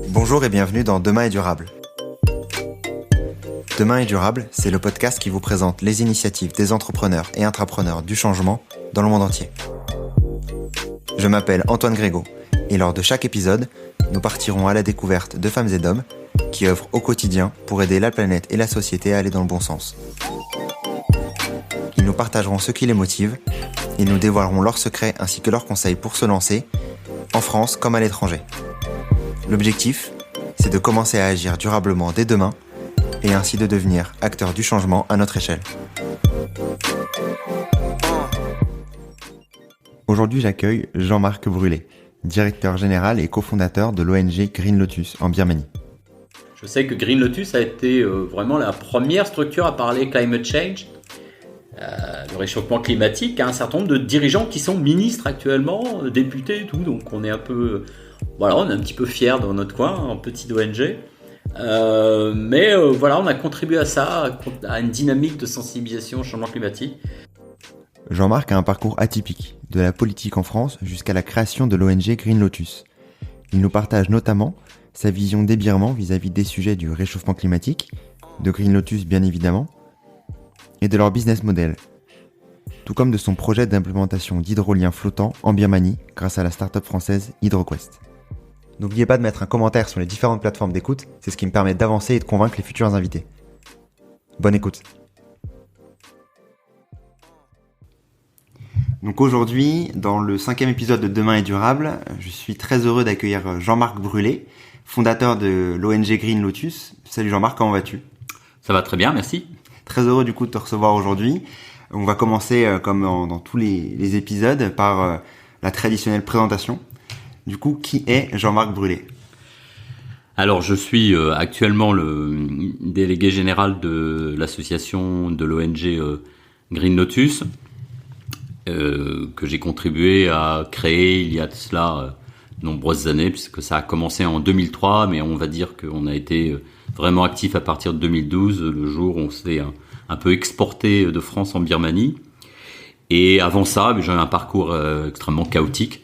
Bonjour et bienvenue dans Demain est durable. Demain est durable, c'est le podcast qui vous présente les initiatives des entrepreneurs et intrapreneurs du changement dans le monde entier. Je m'appelle Antoine Grégo et lors de chaque épisode, nous partirons à la découverte de femmes et d'hommes qui œuvrent au quotidien pour aider la planète et la société à aller dans le bon sens. Ils nous partageront ce qui les motive, ils nous dévoileront leurs secrets ainsi que leurs conseils pour se lancer, en France comme à l'étranger. L'objectif, c'est de commencer à agir durablement dès demain et ainsi de devenir acteur du changement à notre échelle. Aujourd'hui, j'accueille Jean-Marc Brulé, directeur général et cofondateur de l'ONG Green Lotus en Birmanie. Je sais que Green Lotus a été vraiment la première structure à parler climate change, le réchauffement climatique, à un certain nombre de dirigeants qui sont ministres actuellement, députés et tout, donc on est un peu, on est un petit peu fiers dans notre coin, en petite ONG. Mais on a contribué à ça, à une dynamique de sensibilisation au changement climatique. Jean-Marc a un parcours atypique, de la politique en France jusqu'à la création de l'ONG Green Lotus. Il nous partage notamment sa vision des Birmans vis-à-vis des sujets du réchauffement climatique, de Green Lotus bien évidemment, et de leur business model, tout comme de son projet d'implémentation d'hydrolien flottant en Birmanie grâce à la start-up française HydroQuest. N'oubliez pas de mettre un commentaire sur les différentes plateformes d'écoute, c'est ce qui me permet d'avancer et de convaincre les futurs invités. Bonne écoute. Donc aujourd'hui, dans le 5e épisode de Demain est durable, je suis très heureux d'accueillir Jean-Marc Brulé, fondateur de l'ONG Green Lotus. Salut Jean-Marc, comment vas-tu ? Ça va très bien, merci. Très heureux du coup de te recevoir aujourd'hui. On va commencer comme dans tous les épisodes par la traditionnelle présentation. Du coup, qui est Jean-Marc Brulé ? Alors, je suis actuellement le délégué général de l'association de l'ONG Green Lotus, que j'ai contribué à créer il y a de cela nombreuses années, puisque ça a commencé en 2003, mais on va dire qu'on a été vraiment actif à partir de 2012, le jour où on s'est un peu exporté de France en Birmanie. Et avant ça, j'ai un parcours extrêmement chaotique,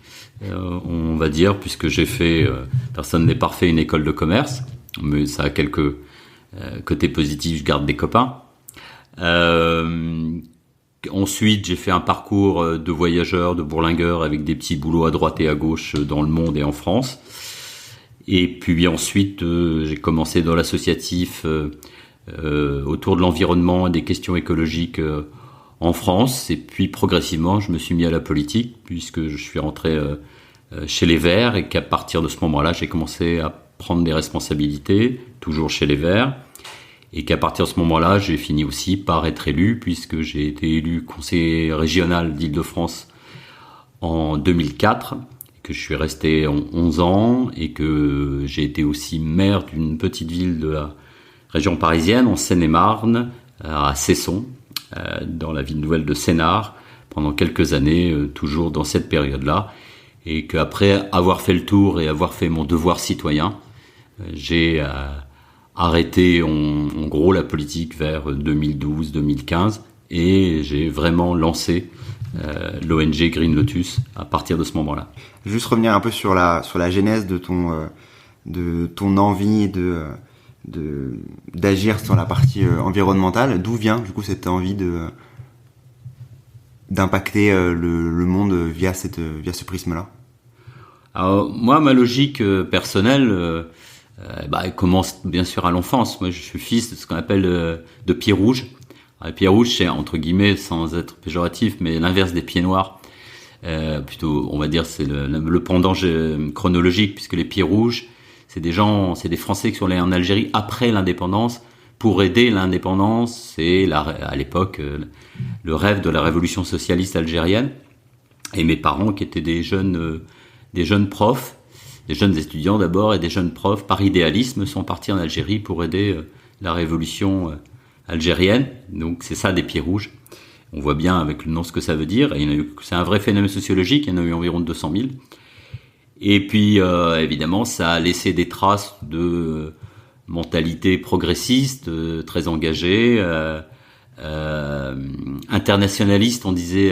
on va dire, puisque j'ai fait, personne n'est parfait, une école de commerce, mais ça a quelques côtés positifs, je garde des copains. Ensuite, j'ai fait un parcours de voyageur, de bourlingueur, avec des petits boulots à droite et à gauche dans le monde et en France. Et puis ensuite, j'ai commencé dans l'associatif autour de l'environnement et des questions écologiques en France. Et puis progressivement, je me suis mis à la politique, puisque je suis rentré chez les Verts, et qu'à partir de ce moment-là, j'ai commencé à prendre des responsabilités, toujours chez les Verts. Et qu'à partir de ce moment-là, j'ai fini aussi par être élu, puisque j'ai été élu conseiller régional d'Île-de-France en 2004, que je suis resté 11 ans, et que j'ai été aussi maire d'une petite ville de la région parisienne, en Seine-et-Marne, à Cesson, dans la ville nouvelle de Sénart, pendant quelques années, toujours dans cette période-là. Et qu'après avoir fait le tour et avoir fait mon devoir citoyen, j'ai arrêté en gros la politique vers 2012-2015, et j'ai vraiment lancé l'ONG Green Lotus à partir de ce moment-là. Juste revenir un peu sur la genèse de ton envie d'agir sur la partie environnementale. D'où vient du coup cette envie d'impacter le monde via ce prisme-là ? Alors moi, ma logique personnelle, elle commence bien sûr à l'enfance. Moi, je suis fils de ce qu'on appelle de pieds rouges. Alors, les pieds rouges, c'est entre guillemets, sans être péjoratif, mais l'inverse des pieds noirs. Plutôt, on va dire, c'est le pendant chronologique, puisque les pieds rouges, c'est des Français qui sont allés en Algérie après l'indépendance pour aider l'indépendance. C'est à l'époque le rêve de la révolution socialiste algérienne. Et mes parents, qui étaient des jeunes profs, des jeunes étudiants d'abord et des jeunes profs, par idéalisme, sont partis en Algérie pour aider la révolution algérienne. Donc c'est ça, des pieds rouges. On voit bien avec le nom ce que ça veut dire. Et c'est un vrai phénomène sociologique, il y en a eu environ 200 000. Et puis évidemment, ça a laissé des traces de mentalité progressiste, très engagée, internationaliste, on disait,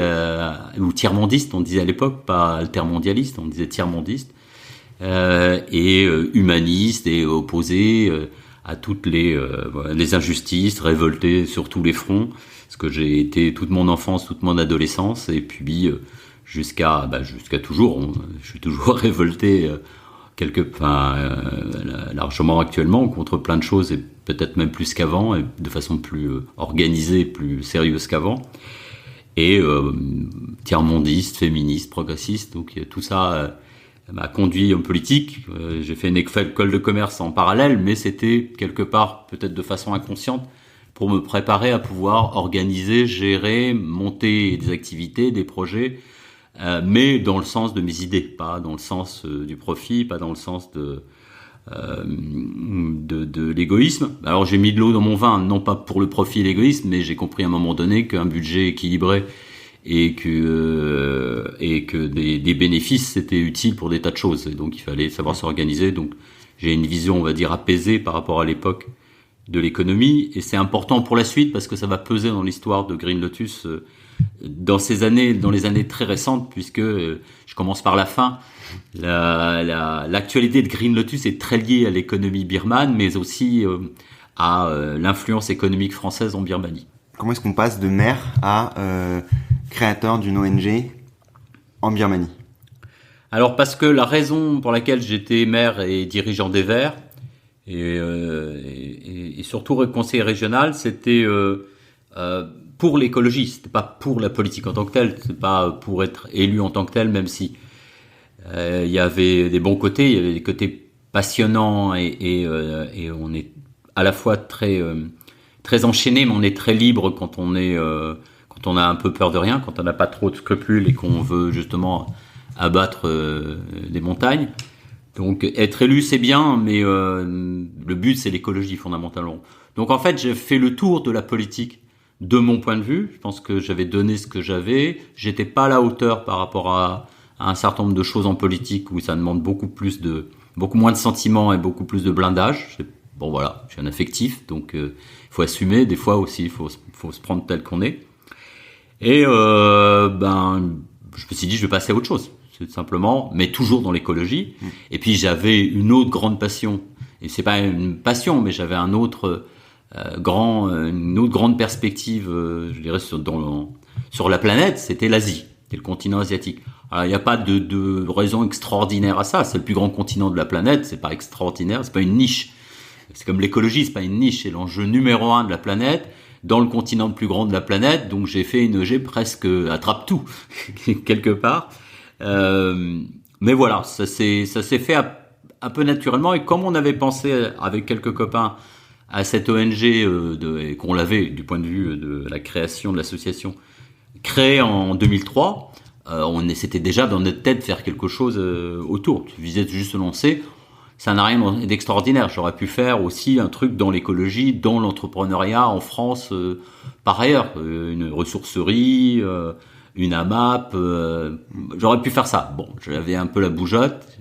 ou tiers-mondiste, on disait à l'époque, pas altermondialiste, on disait tiers-mondiste. et humaniste et opposé à toutes les injustices, révolté sur tous les fronts, parce que j'ai été toute mon enfance, toute mon adolescence, et puis jusqu'à toujours, je suis toujours révolté largement actuellement contre plein de choses, et peut-être même plus qu'avant, et de façon plus organisée, plus sérieuse qu'avant, et tiers-mondiste, féministe, progressiste, donc tout ça m'a conduit en politique. J'ai fait une école de commerce en parallèle, mais c'était quelque part, peut-être de façon inconsciente, pour me préparer à pouvoir organiser, gérer, monter des activités, des projets, mais dans le sens de mes idées, pas dans le sens du profit, pas dans le sens de l'égoïsme. Alors j'ai mis de l'eau dans mon vin, non pas pour le profit et l'égoïsme, mais j'ai compris à un moment donné qu'un budget équilibré et que des bénéfices c'était utile pour des tas de choses, et donc il fallait savoir s'organiser. Donc j'ai une vision, on va dire, apaisée par rapport à l'époque de l'économie, et c'est important pour la suite parce que ça va peser dans l'histoire de Green Lotus dans les années très récentes, puisque je commence par la fin. L'actualité de Green Lotus est très liée à l'économie birmane, mais aussi à l'influence économique française en Birmanie. Comment est-ce qu'on passe de maire à créateur d'une ONG en Birmanie? Alors parce que la raison pour laquelle j'étais maire et dirigeant des Verts, et surtout conseiller régional, c'était pour l'écologie, c'était pas pour la politique en tant que telle, c'est pas pour être élu en tant que tel, même si il y avait des bons côtés, il y avait des côtés passionnants, et on est à la fois très enchaîné, mais on est très libre quand on a un peu peur de rien, quand on n'a pas trop de scrupules et qu'on veut justement abattre des montagnes. Donc être élu c'est bien, mais le but c'est l'écologie fondamentalement. Donc en fait j'ai fait le tour de la politique de mon point de vue. Je pense que j'avais donné ce que j'avais. J'étais pas à la hauteur par rapport à un certain nombre de choses en politique où ça demande beaucoup moins de sentiments et beaucoup plus de blindage. Bon voilà, je suis un affectif, donc il faut assumer. Des fois aussi, il faut se prendre tel qu'on est. Et je me suis dit, je vais passer à autre chose, tout simplement, mais toujours dans l'écologie. Et puis j'avais une autre grande passion, et c'est pas une passion, mais j'avais une autre grande perspective, je dirais sur la planète, c'était l'Asie, c'était le continent asiatique. Alors il n'y a pas de raison extraordinaire à ça. C'est le plus grand continent de la planète, c'est pas extraordinaire, c'est pas une niche. C'est comme l'écologie, c'est pas une niche, c'est l'enjeu numéro 1 de la planète, dans le continent le plus grand de la planète. Donc j'ai fait une EG presque attrape-tout, quelque part. Mais voilà, ça s'est fait un peu naturellement. Et comme on avait pensé avec quelques copains à cette ONG, et qu'on l'avait du point de vue de la création de l'association, créée en 2003, c'était déjà dans notre tête de faire quelque chose autour. Tu visais juste se lancer. Ça n'a rien d'extraordinaire. J'aurais pu faire aussi un truc dans l'écologie, dans l'entrepreneuriat en France, par ailleurs. Une ressourcerie, une AMAP. J'aurais pu faire ça. Bon, j'avais un peu la bougeotte.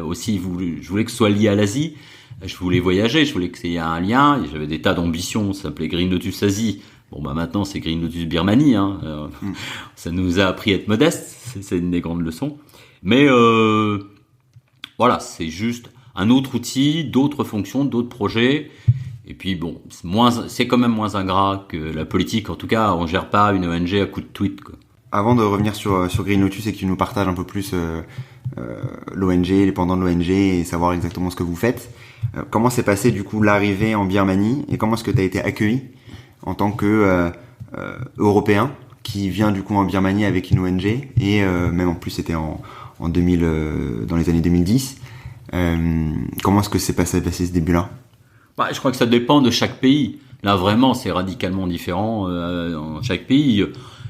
Aussi, je voulais que ce soit lié à l'Asie. Je voulais voyager, je voulais qu'il y ait un lien. Et j'avais des tas d'ambitions. Ça s'appelait Green Lotus Asie. Bon, maintenant, c'est Green Lotus Birmanie. Ça nous a appris à être modeste. C'est une des grandes leçons. Mais voilà, c'est juste un autre outil, d'autres fonctions, d'autres projets. Et puis bon, c'est quand même moins ingrat que la politique. En tout cas, on gère pas une ONG à coup de tweet, quoi. Avant de revenir sur Green Lotus et que tu nous partages un peu plus l'ONG, les pendants de l'ONG et savoir exactement ce que vous faites, comment s'est passé du coup l'arrivée en Birmanie et comment est-ce que tu as été accueilli en tant que Européen qui vient du coup en Birmanie avec une ONG et même en plus c'était en 2000, dans les années 2010. Comment est-ce que s'est passé ce début-là? Je crois que ça dépend de chaque pays. Là, vraiment, c'est radicalement différent dans chaque pays.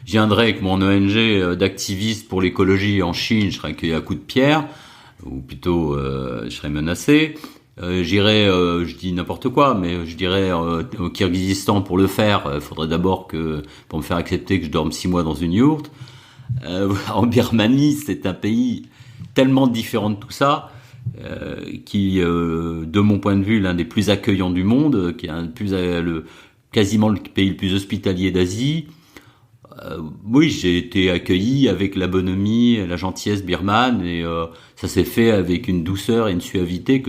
Je viendrais avec mon ONG d'activiste pour l'écologie en Chine, je serais accueilli à coups de pierre, ou plutôt je serais menacé. J'irais, je dis n'importe quoi, mais je dirais au Kirghizistan pour le faire, il faudrait d'abord pour me faire accepter que je dorme 6 mois dans une yourte. En Birmanie, c'est un pays tellement différent de tout ça, qui, de mon point de vue, l'un des plus accueillants du monde, qui est quasiment le pays le plus hospitalier d'Asie. Oui, j'ai été accueilli avec la bonhomie et la gentillesse birmane, et ça s'est fait avec une douceur et une suavité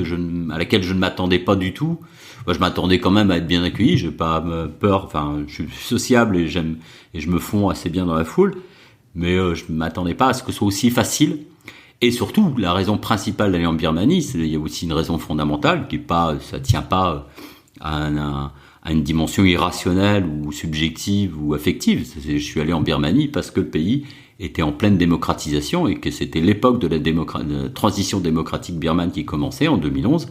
à laquelle je ne m'attendais pas du tout. Moi, je m'attendais quand même à être bien accueilli, j'ai pas peur, enfin, je suis sociable et je me fonds assez bien dans la foule, mais je m'attendais pas à ce que ce soit aussi facile. Et surtout, la raison principale d'aller en Birmanie, il y a aussi une raison fondamentale ça tient pas à une dimension irrationnelle ou subjective ou affective. Je suis allé en Birmanie parce que le pays était en pleine démocratisation et que c'était l'époque de la transition démocratique birmane qui commençait en 2011,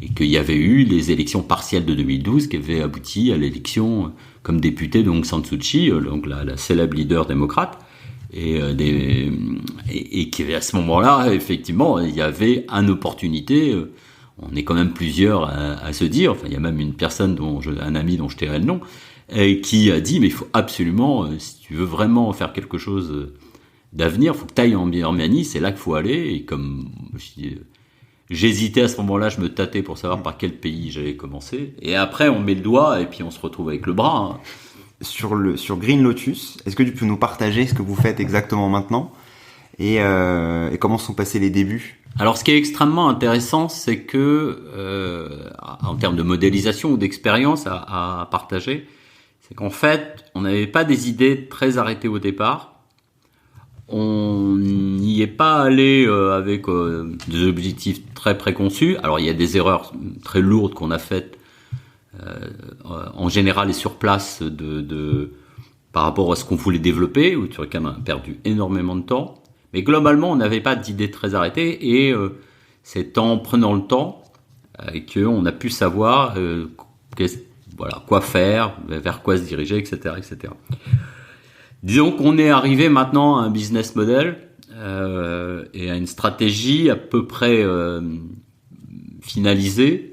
et qu'il y avait eu les élections partielles de 2012 qui avaient abouti à l'élection comme députée de Aung San Suu Kyi, donc la célèbre leader démocrate, et qui à ce moment-là, effectivement, il y avait une opportunité. On est quand même plusieurs à se dire, enfin, il y a même une personne un ami dont je tairai le nom, qui a dit, mais il faut absolument, si tu veux vraiment faire quelque chose d'avenir, il faut que tu ailles en Birmanie, c'est là qu'il faut aller. Et comme j'hésitais à ce moment-là, je me tâtais pour savoir par quel pays j'allais commencer. Et après, on met le doigt et puis on se retrouve avec le bras. Hein. Sur Green Lotus, est-ce que tu peux nous partager ce que vous faites exactement maintenant et comment sont passés les débuts? Alors, ce qui est extrêmement intéressant, c'est que, en termes de modélisation ou d'expérience à partager, c'est qu'en fait, on n'avait pas des idées très arrêtées au départ. On n'y est pas allé avec des objectifs très préconçus. Alors, il y a des erreurs très lourdes qu'on a faites en général et sur place par rapport à ce qu'on voulait développer, ou sur lequel on a perdu énormément de temps. Mais globalement, on n'avait pas d'idée très arrêtée, et c'est en prenant le temps qu'on a pu savoir quoi faire, vers quoi se diriger, etc., etc. Disons qu'on est arrivé maintenant à un business model et à une stratégie à peu près finalisée,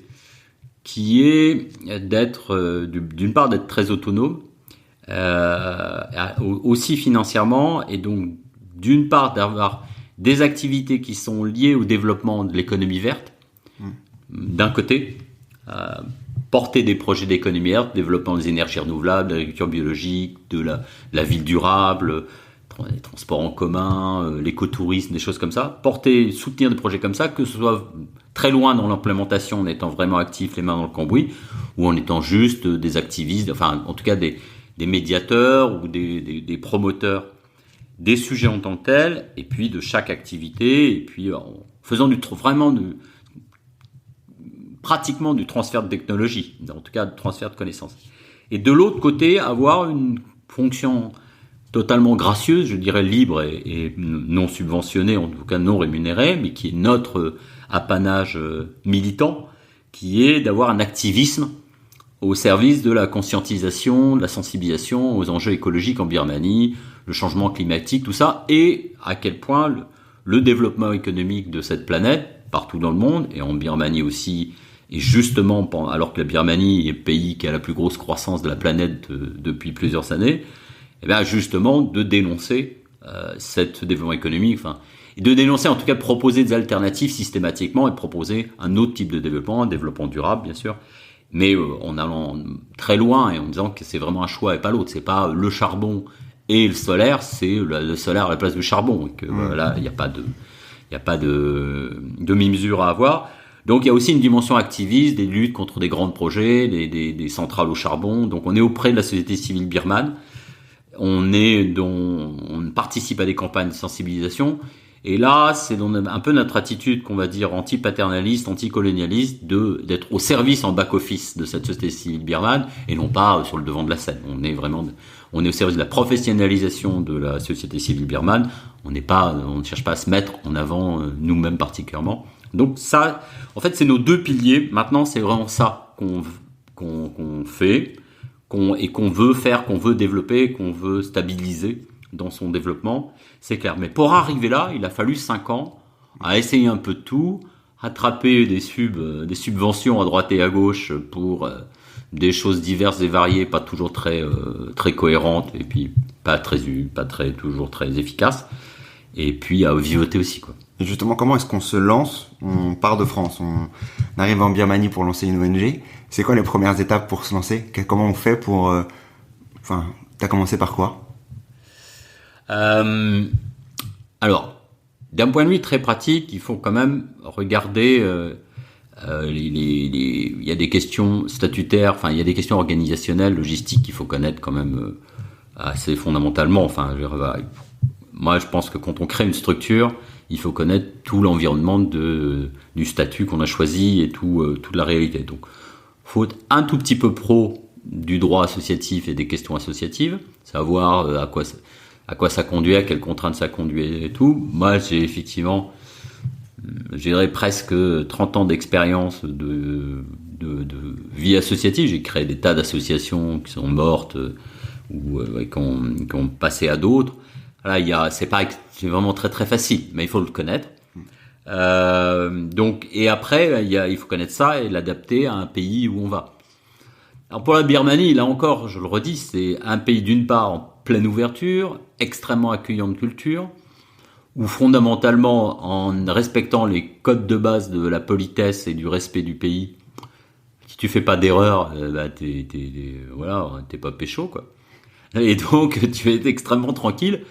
qui est d'une part d'être très autonome, aussi financièrement, et donc d'une part d'avoir des activités qui sont liées au développement de l'économie verte, d'un côté, porter des projets d'économie verte, développement des énergies renouvelables, de l'agriculture biologique, de la ville durable, les transports en commun, l'écotourisme, des choses comme ça, soutenir des projets comme ça, que ce soit très loin dans l'implémentation, en étant vraiment actif, les mains dans le cambouis, ou en étant juste des activistes, enfin en tout cas des médiateurs ou des promoteurs des sujets en tant que tels, et puis de chaque activité, et puis en faisant pratiquement du transfert de technologie, en tout cas du transfert de connaissances. Et de l'autre côté, avoir une fonction totalement gracieuse, je dirais libre et non subventionnée, en tout cas non rémunérée, mais qui est notre apanage militant, qui est d'avoir un activisme au service de la conscientisation, de la sensibilisation aux enjeux écologiques en Birmanie, le changement climatique, tout ça, et à quel point le développement économique de cette planète, partout dans le monde, et en Birmanie aussi, et justement, alors que la Birmanie est le pays qui a la plus grosse croissance de la planète depuis plusieurs années, et bien justement de dénoncer ce développement économique, et de dénoncer, en tout cas de proposer des alternatives systématiquement, et de proposer un autre type de développement, un développement durable bien sûr, mais en allant très loin et en disant que c'est vraiment un choix et pas l'autre. C'est pas le charbon et le solaire, c'est le solaire à la place du charbon, et que voilà, il n'y a pas de demi-mesure à avoir. Donc il y a aussi une dimension activiste, des luttes contre des grands projets, des centrales au charbon. Donc on est auprès de la société civile birmane, on participe à des campagnes de sensibilisation, et là c'est un peu notre attitude qu'on va dire anti-paternaliste, anti-colonialiste, d'être au service en back-office de cette société civile birmane, et non pas sur le devant de la scène. On est au service de la professionnalisation de la société civile birmane, on ne cherche pas à se mettre en avant nous-mêmes particulièrement. Donc ça, en fait, c'est nos deux piliers. Maintenant, c'est vraiment ça qu'on fait, qu'on veut faire, qu'on veut développer, qu'on veut stabiliser dans son développement. C'est clair. Mais pour arriver là, il a fallu 5 ans à essayer un peu de tout, attraper des subventions à droite et à gauche pour des choses diverses et variées, pas toujours très cohérentes, et puis pas toujours très efficaces. Et puis à vivoter aussi, quoi. Et justement, comment est-ce qu'on se lance? On part de France, on arrive en Birmanie pour lancer une ONG. C'est quoi les premières étapes pour se lancer? Comment on fait pour... t'as commencé par quoi? Alors, d'un point de vue très pratique, il faut quand même regarder. Il y a des questions statutaires, enfin il y a des questions organisationnelles, logistiques qu'il faut connaître quand même assez fondamentalement. Enfin, moi je pense que quand on crée une structure, il faut connaître tout l'environnement du statut qu'on a choisi et toute la réalité. Donc, faut être un tout petit peu pro du droit associatif et des questions associatives, savoir à quoi ça conduit, à quelles contraintes ça conduit et tout. Moi, j'ai effectivement, je dirais presque 30 ans d'expérience de vie associative. J'ai créé des tas d'associations qui sont mortes ou qui ont passé à d'autres. Là, c'est c'est vraiment très très facile, mais il faut le connaître. Donc, et après, il faut connaître ça et l'adapter à un pays où on va. Alors pour la Birmanie, là encore, je le redis, c'est un pays d'une part en pleine ouverture, extrêmement accueillant de culture, où fondamentalement, en respectant les codes de base de la politesse et du respect du pays, si tu fais pas d'erreur, t'es pas pécho, quoi. Et donc, tu es extrêmement tranquille.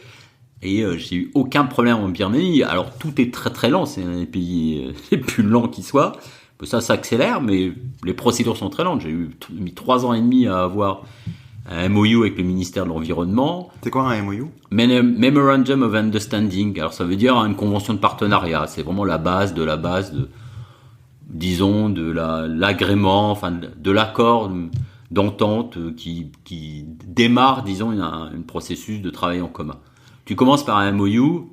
Et j'ai eu aucun problème en Birmanie. Alors tout est très très lent, c'est un des pays les plus lents qui soit. Ça s'accélère, mais les procédures sont très lentes. J'ai mis 3 ans et demi à avoir un MOU avec le ministère de l'Environnement. C'est quoi un MOU? Memorandum of Understanding. Alors ça veut dire une convention de partenariat. C'est vraiment la base de disons, de l'agrément, enfin de l'accord d'entente qui démarre, disons, un processus de travail en commun. Tu commences par un MOU,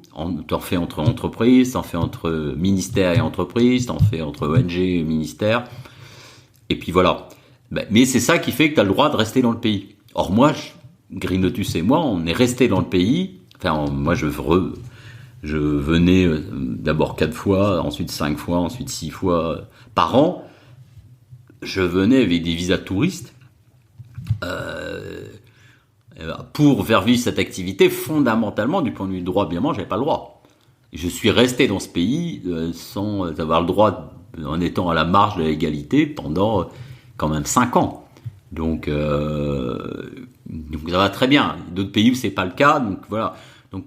t'en fais entre entreprises, t'en fais entre ministère et entreprises, t'en fais entre ONG et ministère, et puis voilà. Mais c'est ça qui fait que t'as le droit de rester dans le pays. Or moi, Green Lotus et moi, on est resté dans le pays. Enfin, moi, je venais d'abord 4 fois, ensuite 5 fois, ensuite 6 fois par an. Je venais avec des visas de touristes. Pour faire vivre cette activité, fondamentalement, du point de vue du droit birman, j'avais pas le droit. Je suis resté dans ce pays sans avoir le droit, en étant à la marge de la légalité pendant quand même 5 ans. Donc ça va très bien. D'autres pays où c'est pas le cas, donc voilà. Donc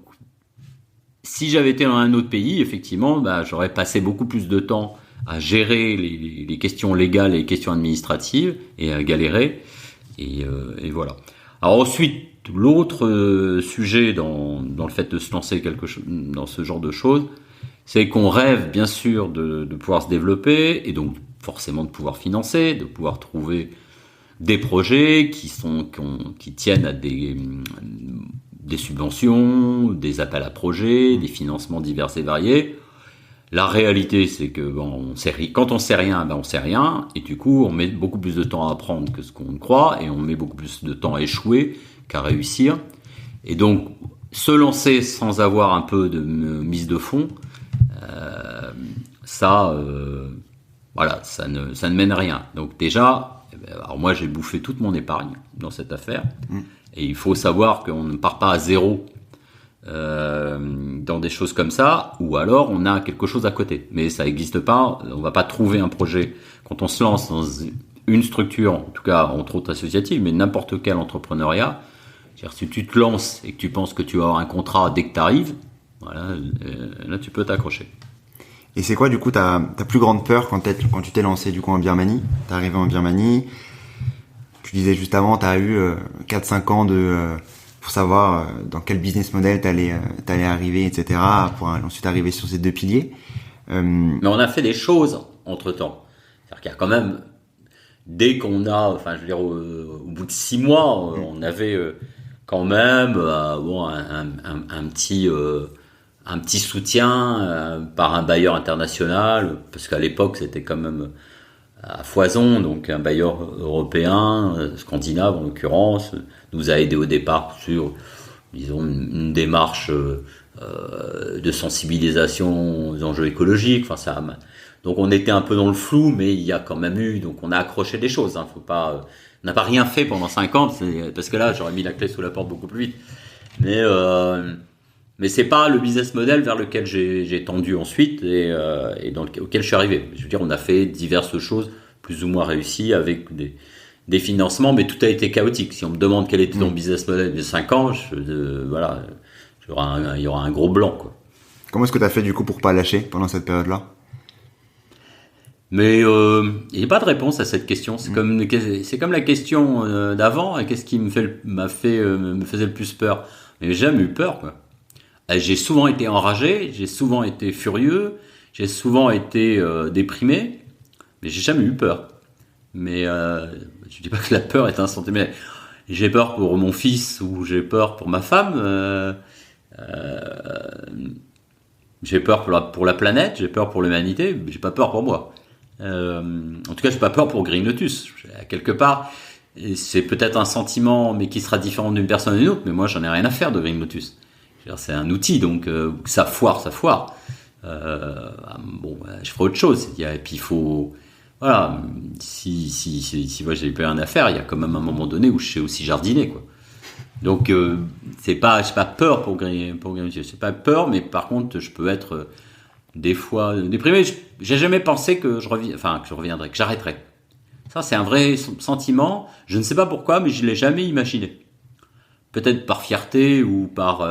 si j'avais été dans un autre pays, effectivement, j'aurais passé beaucoup plus de temps à gérer les questions légales et les questions administratives et à galérer. Et voilà. Alors ensuite, l'autre sujet dans le fait de se lancer dans ce genre de choses, c'est qu'on rêve bien sûr de pouvoir se développer et donc forcément de pouvoir financer, de pouvoir trouver des projets qui tiennent à des subventions, des appels à projets, des financements divers et variés. La réalité, c'est que quand on sait rien, on sait rien, et du coup, on met beaucoup plus de temps à apprendre que ce qu'on croit, et on met beaucoup plus de temps à échouer qu'à réussir. Et donc, se lancer sans avoir un peu de mise de fond, ça ne mène à rien. Donc déjà, alors moi, j'ai bouffé toute mon épargne dans cette affaire, et il faut savoir qu'on ne part pas à zéro. Dans des choses comme ça, ou alors on a quelque chose à côté, mais ça n'existe pas. On va pas trouver un projet quand on se lance dans une structure, en tout cas entre autres associative, mais n'importe quel entrepreneuriat. C'est-à-dire, si tu te lances et que tu penses que tu vas avoir un contrat dès que tu arrives, là tu peux t'accrocher. Et c'est quoi du coup ta plus grande peur quand tu t'es lancé du coup en Birmanie? T'es arrivé en Birmanie, tu disais juste avant, t'as eu 4-5 ans pour savoir dans quel business model t'allais arriver, etc., pour ensuite arriver sur ces 2 piliers. Mais on a fait des choses entre-temps. C'est-à-dire qu'il y a quand même, dès qu'on a, enfin je veux dire, au bout de 6 mois, on avait quand même un petit soutien par un bailleur international, parce qu'à l'époque c'était quand même à foison, donc un bailleur européen, scandinave en l'occurrence, nous a aidé au départ sur, disons, une démarche de sensibilisation aux enjeux écologiques. Enfin, donc on était un peu dans le flou, mais il y a quand même eu, donc on a accroché des choses. Faut pas, on n'a pas rien fait pendant 5 ans, parce que là j'aurais mis la clé sous la porte beaucoup plus vite. Mais c'est pas le business model vers lequel j'ai tendu ensuite et auquel je suis arrivé. Je veux dire, on a fait diverses choses plus ou moins réussies avec des financements, mais tout a été chaotique. Si on me demande quel était ton business model de 5 ans, il y aura un gros blanc, quoi. Comment est-ce que tu as fait du coup pour pas lâcher pendant cette période-là? Mais il n'y a pas de réponse à cette question. C'est comme la question d'avant. Qu'est-ce qui me faisait le plus peur? Mais j'ai jamais eu peur, quoi. J'ai souvent été enragé, j'ai souvent été furieux, j'ai souvent été déprimé, mais j'ai jamais eu peur. Mais je dis pas que la peur est un sentiment. J'ai peur pour mon fils ou j'ai peur pour ma femme. J'ai peur pour la planète, j'ai peur pour l'humanité, mais j'ai pas peur pour moi. En tout cas, j'ai pas peur pour Green Lotus. Quelque part, c'est peut-être un sentiment, mais qui sera différent d'une personne à une autre. Mais moi, j'en ai rien à faire de Green Lotus. C'est un outil, donc ça foire, ça foire. Je ferai autre chose. Et puis il faut, voilà, si moi j'ai pas rien à faire, il y a quand même un moment donné où je sais aussi jardiner, quoi. Donc j'ai pas peur pour Green Lotus. C'est pas peur, mais par contre, je peux être des fois déprimé. J'ai jamais pensé que je reviendrais, que j'arrêterais. Ça, c'est un vrai sentiment. Je ne sais pas pourquoi, mais je l'ai jamais imaginé. Peut-être par fierté ou par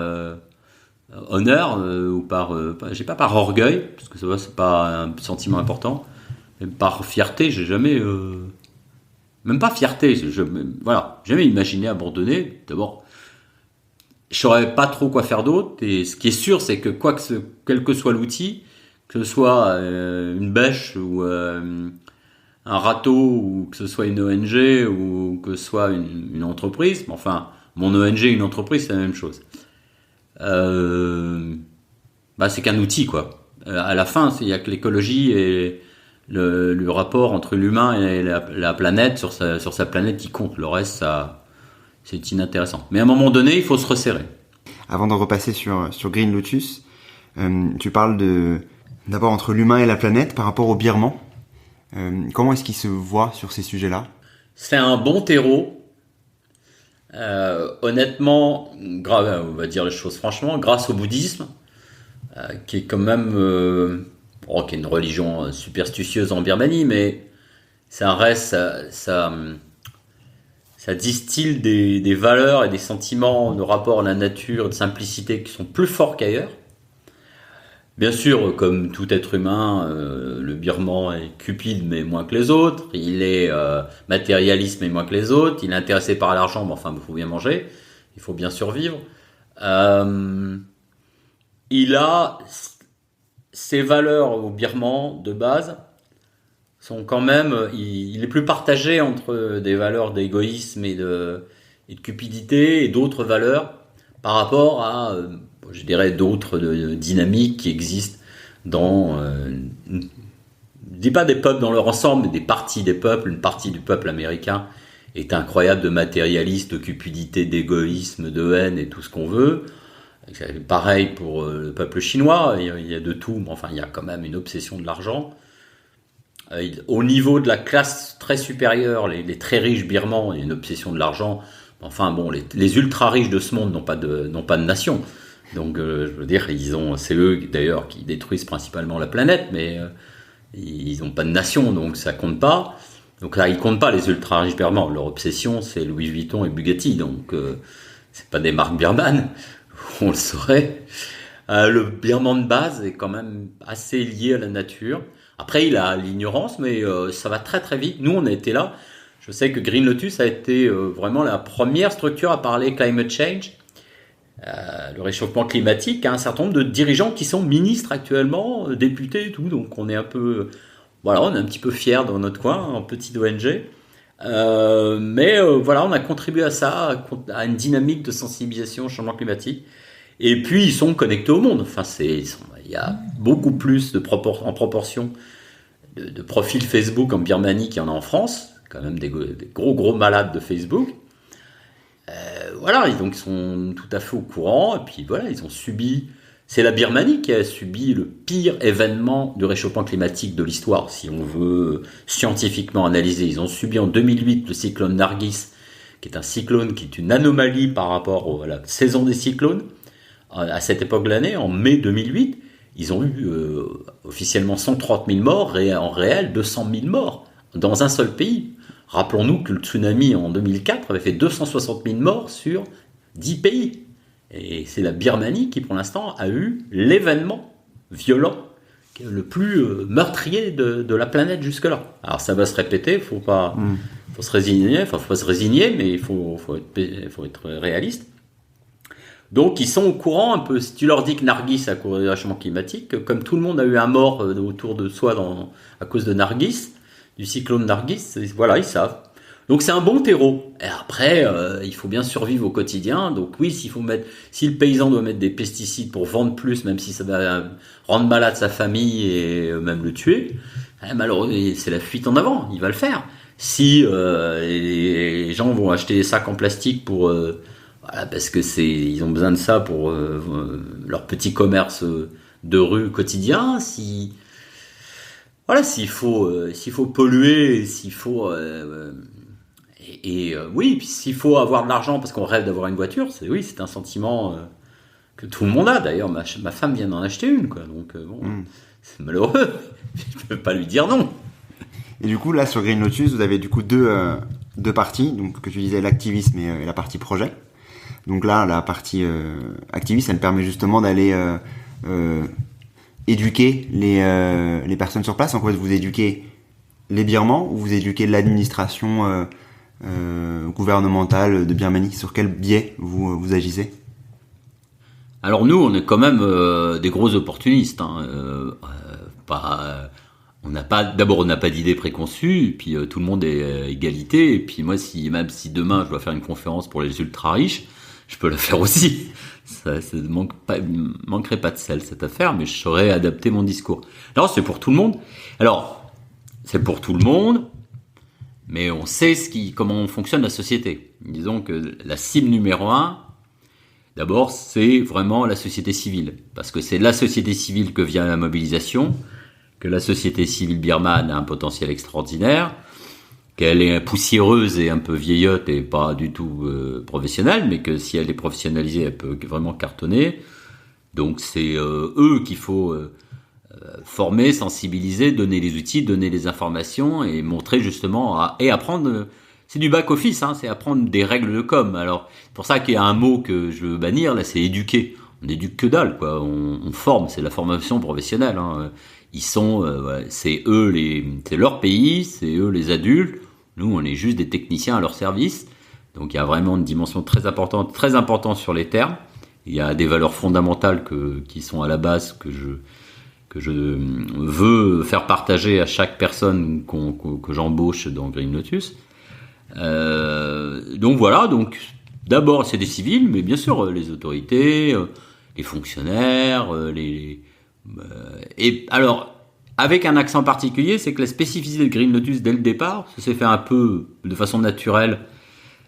honneur ou par, j'ai pas par orgueil, parce que ça va, c'est pas un sentiment important. Mais par fierté, j'ai jamais, même pas fierté. Voilà, jamais imaginé abandonner. D'abord, je saurais pas trop quoi faire d'autre. Et ce qui est sûr, c'est que quel que soit l'outil, que ce soit une bêche ou un râteau, ou que ce soit une ONG ou que ce soit une entreprise, enfin, mon ONG et une entreprise, c'est la même chose. C'est qu'un outil, quoi. À la fin, il y a que l'écologie et le rapport entre l'humain et la planète sur sa planète qui compte. Le reste, ça, c'est inintéressant. Mais à un moment donné, il faut se resserrer. Avant de repasser sur Green Lotus, tu parles d'abord entre l'humain et la planète par rapport au Birman. Comment est-ce qu'il se voit sur ces sujets-là? C'est un bon terreau. Honnêtement, on va dire les choses franchement, grâce au bouddhisme, qui est quand même qui est une religion superstitieuse en Birmanie, mais ça reste, ça distille des valeurs et des sentiments de rapport à la nature et de simplicité qui sont plus forts qu'ailleurs. Bien sûr, comme tout être humain, le Birman est cupide, mais moins que les autres. Il est matérialiste, mais moins que les autres. Il est intéressé par l'argent, mais enfin, il faut bien manger. Il faut bien survivre. Il a ses valeurs au Birman de base sont quand même. Il est plus partagé entre des valeurs d'égoïsme et de cupidité et d'autres valeurs par rapport à je dirais d'autres dynamiques qui existent dans, je dis pas des peuples dans leur ensemble, mais des parties des peuples. Une partie du peuple américain est incroyable de matérialisme, de cupidité, d'égoïsme, de haine et tout ce qu'on veut. Pareil pour le peuple chinois, il y a de tout, mais enfin il y a quand même une obsession de l'argent. Au niveau de la classe très supérieure, les très riches birmans, il y a une obsession de l'argent. Enfin bon, les ultra riches de ce monde n'ont pas de nation. Donc, je veux dire, c'est eux d'ailleurs qui détruisent principalement la planète, mais ils n'ont pas de nation, donc ça compte pas. Donc là, ils comptent pas les ultra riches birmans. Leur obsession, c'est Louis Vuitton et Bugatti, donc c'est pas des marques birmanes, on le saurait. Le Birman de base est quand même assez lié à la nature. Après, il a l'ignorance, mais ça va très très vite. Nous, on a été là. Je sais que Green Lotus a été vraiment la première structure à parler climate change. Le réchauffement climatique, à un certain nombre de dirigeants qui sont ministres actuellement, députés et tout, donc on est un peu, voilà, on est un petit peu fiers dans notre coin, en petite ONG, mais voilà, on a contribué à ça, à une dynamique de sensibilisation au changement climatique, et puis ils sont connectés au monde, enfin il y a beaucoup plus en proportion de profils Facebook en Birmanie qu'il y en a en France, quand même des gros malades de Facebook. Voilà, donc ils sont tout à fait au courant, et puis voilà, ils ont subi. C'est la Birmanie qui a subi le pire événement de réchauffement climatique de l'histoire, si on veut scientifiquement analyser. Ils ont subi en 2008 le cyclone Nargis, qui est un cyclone qui est une anomalie par rapport à la saison des cyclones. À cette époque de l'année, en mai 2008, ils ont eu officiellement 130 000 morts, et en réel 200 000 morts, dans un seul pays. Rappelons-nous que le tsunami en 2004 avait fait 260 000 morts sur 10 pays. Et c'est la Birmanie qui, pour l'instant, a eu l'événement violent le plus meurtrier de la planète jusque-là. Alors ça va se répéter, faut se résigner, faut pas se résigner, mais il faut être réaliste. Donc ils sont au courant un peu. Si tu leur dis que Nargis a causé le réchauffement climatique, comme tout le monde a eu un mort autour de soi à cause de Nargis, du cyclone Nargis, voilà, ils savent. Donc c'est un bon terreau. Et après, il faut bien survivre au quotidien. Donc oui, si le paysan doit mettre des pesticides pour vendre plus, même si ça va rendre malade sa famille et même le tuer, malheureusement, c'est la fuite en avant. Il va le faire. Si les gens vont acheter des sacs en plastique pour parce que ils ont besoin de ça pour leur petit commerce de rue quotidien. S'il faut polluer, s'il faut oui, puis s'il faut avoir de l'argent parce qu'on rêve d'avoir une voiture, c'est un sentiment que tout le monde a. D'ailleurs, ma femme vient d'en acheter une, quoi. Donc c'est malheureux. Je peux pas lui dire non. Et du coup, là, sur Green Lotus, vous avez du coup deux parties, donc que tu disais l'activisme et la partie projet. Donc là, la partie activiste, elle permet justement d'aller éduquer les personnes sur place. En fait, vous éduquez les Birmans ou vous éduquez l'administration gouvernementale de Birmanie? Sur quel biais vous agissez? Alors nous, on est quand même des gros opportunistes. On n'a pas d'idée préconçue, et puis tout le monde est égalité. Et puis moi, même si demain je dois faire une conférence pour les ultra riches, je peux la faire aussi. Ça manquerait pas de sel cette affaire, mais je saurais adapter mon discours. Alors c'est pour tout le monde. Alors c'est pour tout le monde, mais on sait comment fonctionne la société. Disons que la cible numéro 1, d'abord, c'est vraiment la société civile, parce que c'est la société civile que vient la mobilisation, que la société civile birmane a un potentiel extraordinaire, qu'elle est poussiéreuse et un peu vieillotte et pas du tout professionnelle, mais que si elle est professionnalisée, elle peut vraiment cartonner. Donc c'est eux qu'il faut former, sensibiliser, donner les outils, donner les informations et montrer justement et apprendre. C'est du back office, c'est apprendre des règles de com. Alors c'est pour ça qu'il y a un mot que je veux bannir là, c'est éduquer. On éduque que dalle, quoi. On forme, c'est la formation professionnelle. Ils sont, c'est leur pays, c'est eux les adultes. Nous, on est juste des techniciens à leur service. Donc il y a vraiment une dimension très importante sur les termes. Il y a des valeurs fondamentales qui sont à la base que je veux faire partager à chaque personne que j'embauche dans Green Lotus. Donc voilà, d'abord c'est des civils, mais bien sûr les autorités, les fonctionnaires, et alors avec un accent particulier, c'est que la spécificité de Green Lotus dès le départ, ça s'est fait un peu de façon naturelle,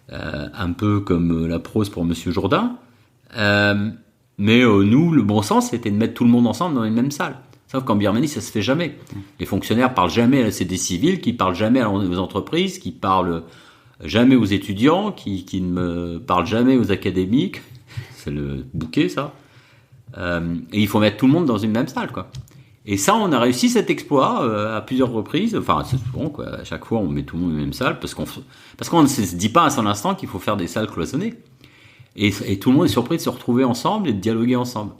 un peu comme la prose pour Monsieur Jourdain, mais nous le bon sens c'était de mettre tout le monde ensemble dans une même salle. Sauf qu'en Birmanie, ça se fait jamais. Les fonctionnaires parlent jamais, c'est des civils qui parlent jamais aux entreprises, qui parlent jamais aux étudiants, qui ne parlent jamais aux académiques. C'est le bouquet, ça. Et il faut mettre tout le monde dans une même salle, quoi. Et ça, on a réussi cet exploit à plusieurs reprises. Enfin, c'est souvent, quoi. À chaque fois, on met tout le monde dans une même salle parce qu'on ne se dit pas à son instant qu'il faut faire des salles cloisonnées. Et tout le monde est surpris de se retrouver ensemble et de dialoguer ensemble.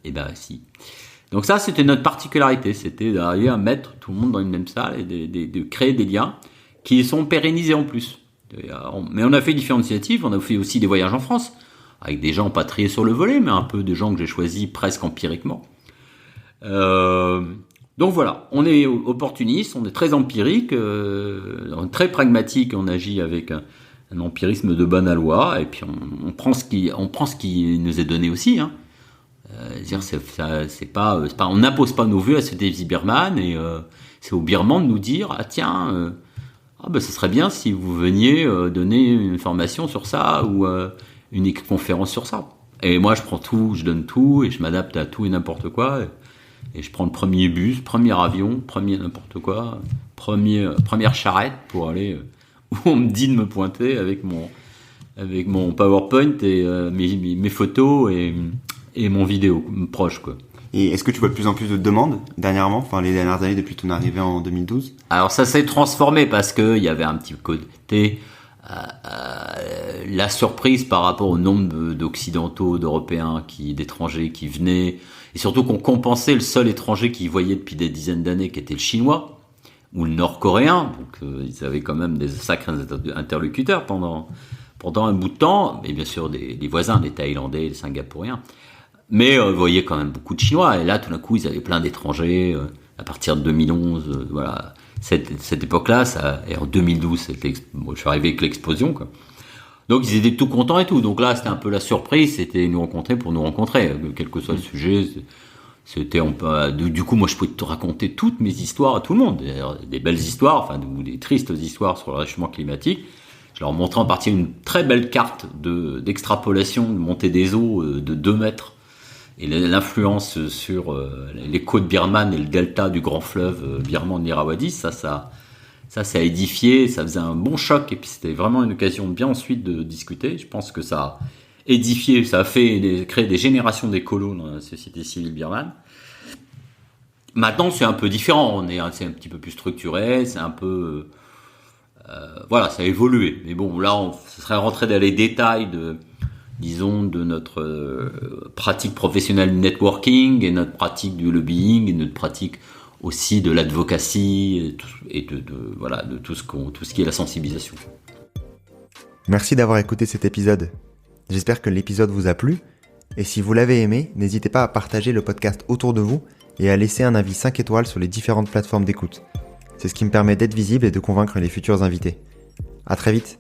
Et ben, si. Donc ça, c'était notre particularité, c'était d'arriver à mettre tout le monde dans une même salle et de créer des liens qui sont pérennisés en plus. Mais on a fait différentes initiatives, on a fait aussi des voyages en France, avec des gens pas triés sur le volet, mais un peu des gens que j'ai choisis presque empiriquement. Donc voilà, on est opportuniste, on est très empirique, très pragmatique, on agit avec un empirisme de bonne loi, et puis on prend ce qui nous est donné aussi, on n'impose pas nos vues à cette société birmane et c'est aux Birmans de nous dire ce serait bien si vous veniez donner une formation sur ça ou une conférence sur ça. Et moi je prends tout, je donne tout et je m'adapte à tout et n'importe quoi et je prends le premier bus, premier avion, premier n'importe quoi, première charrette pour aller où on me dit de me pointer avec mon PowerPoint et mes photos et mon vidéo proche, quoi. Et est-ce que tu vois de plus en plus de demandes dernièrement, enfin les dernières années depuis ton arrivée en 2012? Alors ça s'est transformé parce que il y avait un petit côté la surprise par rapport au nombre d'Occidentaux, d'Européens, d'étrangers qui venaient, et surtout qu'on compensait le seul étranger qu'ils voyaient depuis des dizaines d'années, qui était le Chinois ou le Nord-Coréen. Donc ils avaient quand même des sacrés interlocuteurs pendant un bout de temps, et bien sûr des voisins, les Thaïlandais, les Singapouriens. Mais vous voyez quand même beaucoup de Chinois, et là tout d'un coup ils avaient plein d'étrangers à partir de 2011, voilà. Cette époque-là, et en 2012, je suis arrivé avec l'explosion, quoi. Donc ils étaient tout contents et tout. Donc là, c'était un peu la surprise, c'était nous rencontrer pour nous rencontrer, quel que soit le sujet. C'était du coup, moi, je pouvais te raconter toutes mes histoires à tout le monde, des belles histoires, ou des tristes histoires sur le réchauffement climatique. Je leur montrais en partie une très belle carte d'extrapolation de montée des eaux de 2 mètres. Et l'influence sur les côtes birmanes et le delta du grand fleuve birman de l'Irrawaddy, ça a édifié, ça faisait un bon choc, et puis c'était vraiment une occasion de bien ensuite de discuter. Je pense que ça a édifié, ça a créé des générations d'écolos dans la société civile birmane. Maintenant, c'est un peu différent, c'est un petit peu plus structuré, c'est un peu... ça a évolué. Mais bon, là, ce serait rentrer dans les détails de notre pratique professionnelle du networking et notre pratique du lobbying et notre pratique aussi de l'advocacy et de tout ce qui est la sensibilisation. Merci d'avoir écouté cet épisode. J'espère que l'épisode vous a plu, et si vous l'avez aimé, n'hésitez pas à partager le podcast autour de vous et à laisser un avis 5 étoiles sur les différentes plateformes d'écoute. C'est ce qui me permet d'être visible et de convaincre les futurs invités. À très vite.